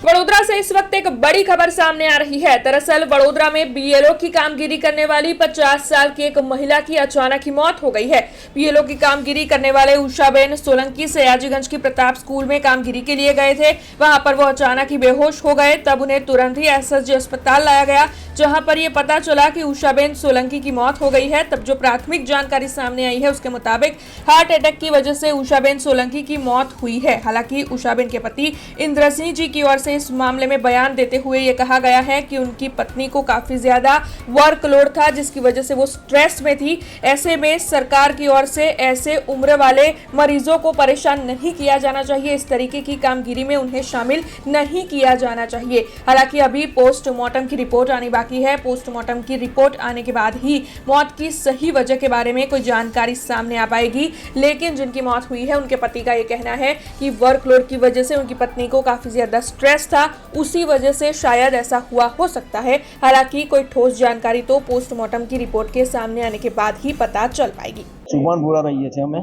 वडोदरा से इस वक्त एक बड़ी खबर सामने आ रही है। दरअसल वडोदरा में बीएलओ की कामगिरी करने वाली 50 साल की एक महिला की अचानक ही मौत हो गई है। बीएलओ की कामगिरी करने वाले उषाबेन सोलंकी सयाजीगंज की प्रताप स्कूल में कामगिरी के लिए गए थे। वहां पर वो अचानक ही बेहोश हो गए। तब उन्हें तुरंत ही एसएसजी अस्पताल लाया गया, जहां पर ये पता चला कि उषाबेन सोलंकी की मौत हो गई है। तब जो प्राथमिक जानकारी सामने आई है उसके मुताबिक हार्ट अटैक की वजह से उषाबेन सोलंकी की मौत हुई है। हालांकि उषाबेन के पति इंद्र सिंह जी की ओर से इस मामले में बयान देते हुए ये कहा गया है कि उनकी पत्नी को काफी ज्यादा वर्कलोड था, जिसकी वजह से वो स्ट्रेस में थी। ऐसे में सरकार की ओर से ऐसे उम्र वाले मरीजों को परेशान नहीं किया जाना चाहिए। इस तरीके की कामगिरी में उन्हें शामिल नहीं किया जाना चाहिए। हालांकि अभी पोस्टमार्टम की रिपोर्ट आनी बाकी है। पोस्टमार्टम की रिपोर्ट आने के बाद ही मौत की सही वजह के बारे में कोई जानकारी सामने आ पाएगी। लेकिन जिनकी मौत हुई है उनके पति का ये कहना है कि वर्कलोड की वजह से उनकी पत्नी को काफी ज्यादा स्ट्रेस था, उसी वजह से शायद ऐसा हुआ हो सकता है। हालांकि कोई ठोस जानकारी तो पोस्टमार्टम की रिपोर्ट के सामने आने के बाद ही पता चल पाएगी। સુભાનપુરા રહીએ છીએ અમે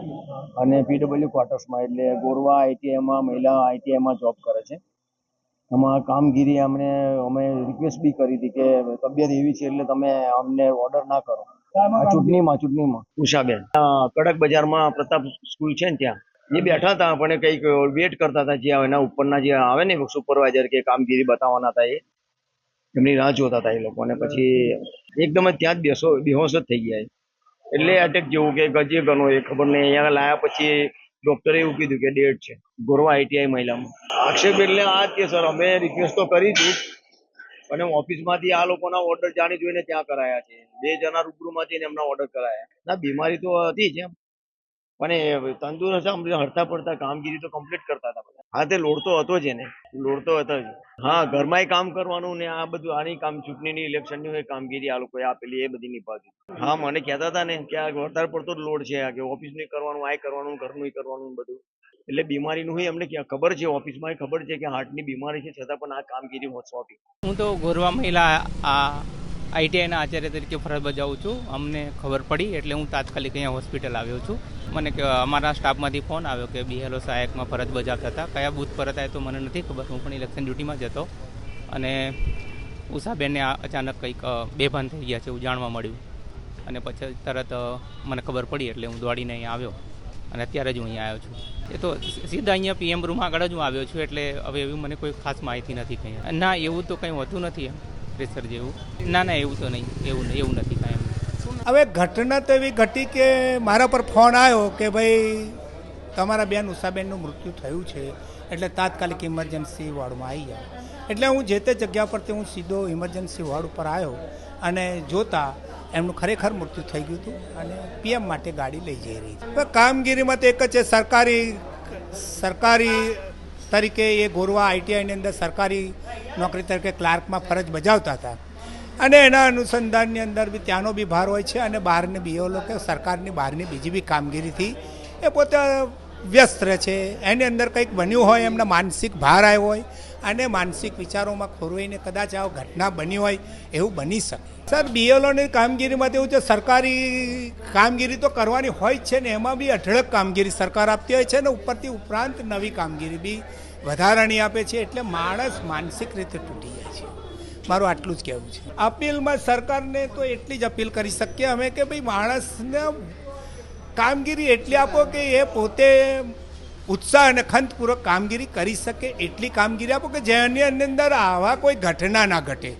અને પીડબ્લ્યુ ક્વાર્ટર્સમાં, એટલે ગોરવા આઈટીઆઈમાં મહિલા આઈટીઆઈમાં જોબ કરે છે. એમાં કામગીરી અમે રિક્વેસ્ટ બી કરી હતી કે તબિયત એવી છે એટલે તમે અમને ઓર્ડર ના કરો. ચૂંટણીમાં ઉષાબેન કડક બજારમાં પ્રતાપ સ્કૂલ છે ને ત્યાં એ બેઠા હતા, પણ કંઈક વેટ કરતા હતા. જે એના ઉપરના જે આવે ને સુપરવાઇઝર કે કામગીરી બતાવવાના હતા, એમની રાહ જોતા હતા એ લોકો. અને પછી એકદમ જ ત્યાં જ બેહોશ જ થઈ ગયા. એટલે અટેક જેવું કે ગજે ગણો એ ખબર નહીં. અહીંયા લાયા પછી ડોક્ટરે એવું કીધું કે ડેડ છે. ગોરવા આઈટીઆઈ મહિલામાં આક્ષેપ એટલે આ જ કે સર અમે રિક્વેસ્ટ તો કરી હતી, અને ઓફિસમાંથી આ લોકોના ઓર્ડર જાણી જોઈને ત્યાં કરાયા છે. 2 જણા રૂબરૂમાંથી એમના ઓર્ડર કરાયા. ના, બીમારી તો હતી જ એમ, પણ તંદુરસ્ત હરતા પડતા કામગીરી તો કમ્પ્લીટ કરતા હતા બધા. હા, તે લોડ તો હતો જ, એને લોડ તો હતો જ. હા, ઘરમાંય કામ કરવાનું ને આ બધું આની કામ ચૂંટણીની ઇલેક્શનની કામગીરી આ લોકોએ આપેલી એ બધી નિભાવતી. હા, મને કહેતા હતા ને કે આ વધારે પડતો જ લોડ છે, કે ઓફિસનું કરવાનું, આ કરવાનું, ઘરનું કરવાનું બધું. એટલે બીમારીનું અમને ખબર છે, ઓફિસમાં ખબર છે કે હાર્ટની બીમારી છે, છતાં પણ આ કામગીરી સોંપી. હું તો ગોરવા મહિલા આઈટીઆઈના આચાર્ય તરીકે ફરજ બજાવું છું. અમને ખબર પડી એટલે હું તાત્કાલિક અહીંયા હોસ્પિટલ આવ્યો છું. મને અમારા સ્ટાફમાંથી ફોન આવ્યો કે બીએલઓ સહાયકમાં ફરજ બજાવતા હતા. કયા બૂથ પર હતા એ તો મને નથી ખબર, હું પણ ઇલેક્શન ડ્યુટીમાં જ હતો. અને ઉષાબેનને અચાનક કંઈક બેભાન થઈ ગયા છે એવું જાણવા મળ્યું, અને પછી તરત મને ખબર પડી એટલે હું દોડીને અહીંયા આવ્યો, અને અત્યારે જ હું અહીંયા આવ્યો છું. એ તો સીધા અહીંયા પીએમ રૂમ આગળ જ હું આવ્યો છું, એટલે હવે એવી મને કોઈ ખાસ માહિતી નથી કંઈ. ના, એવું તો કંઈ હોતું નથી એમ પ્રેશર જેવું. ના, એવું તો નહીં, એવું નથી કાંઈ. હવે ઘટના તો એવી ઘટી કે મારા પર ફોન આવ્યો કે ભાઈ તમારા બેન ઉષાબેનનું મૃત્યુ થયું છે, એટલે તાત્કાલિક ઇમરજન્સી વોર્ડમાં આવી જાઓ. એટલે હું જે તે જગ્યા પરથી હું સીધો ઇમરજન્સી વોર્ડ ઉપર આવ્યો, અને જોતા એમનું ખરેખર મૃત્યુ થઈ ગયું હતું, અને પીએમ માટે ગાડી લઈ જઈ રહી છે. કામગીરીમાં તો એક જ છે, સરકારી તરીકે એ ગોરવા આઈટીઆઈની અંદર સરકારી નોકરી તરીકે ક્લાર્કમાં ફરજ બજાવતા હતા, અને એના અનુસંધાનની અંદર બી ત્યાંનો બી ભાર હોય છે, અને બહારની બીઓલો કે સરકારની બહારની બીજી બી કામગીરીથી એ પોતે વ્યસ્ત રહે છે. એની અંદર કંઈક બન્યું હોય, એમના માનસિક ભાર આવ્યો હોય, અને માનસિક વિચારોમાં ખોરવાઈને કદાચ આ ઘટના બની હોય એવું બની શકે. સર, બીએલઓની કામગીરીમાં એવું છે, સરકારી કામગીરી તો કરવાની હોય જ છે ને, એમાં બી અઢળક કામગીરી સરકાર આપતી હોય છે ને, ઉપરાંત નવી કામગીરી બી વધારાની આપે છે. એટલે માણસ માનસિક રીતે તૂટી જાય છે. મારું આટલું જ કહેવું છે. અપીલમાં સરકારને તો એટલી જ અપીલ કરી શકીએ અમે કે ભાઈ માણસને કામગીરી એટલી આપો કે એ પોતે ઉત્સાહ અને ખંતપૂર્વક કામગીરી કરી શકે, એટલી કામગીરી આપો કે જેની અંદર આવા કોઈ ઘટના ના ઘટે,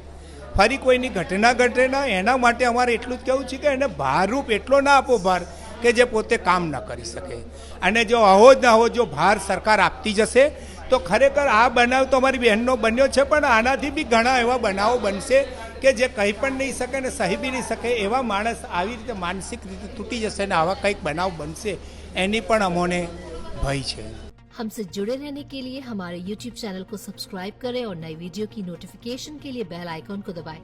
ફરી કોઈની ઘટના ઘટે ના. એના માટે અમારે એટલું જ કહેવું છે કે એને ભારરૂપ એટલો ના આપો ભાર કે જે પોતે કામ ન કરી શકે. અને જો આવો જ ના આવો જો ભાર સરકાર આપતી જશે તો ખરેખર આ બનાવ તો અમારી બહેનનો બન્યો છે, પણ આનાથી બી ઘણા એવા બનાવો બનશે કે જે કંઈ પણ નહીં શકે ને સહી બી નહીં શકે. એવા માણસ આવી રીતે માનસિક રીતે તૂટી જશે ને આવા કંઈક બનાવ બનશે, એની પણ અમોને भय है। हमसे जुड़े रहने के लिए हमारे YouTube चैनल को सब्सक्राइब करें और नई वीडियो की नोटिफिकेशन के लिए बेल आइकॉन को दबाएं।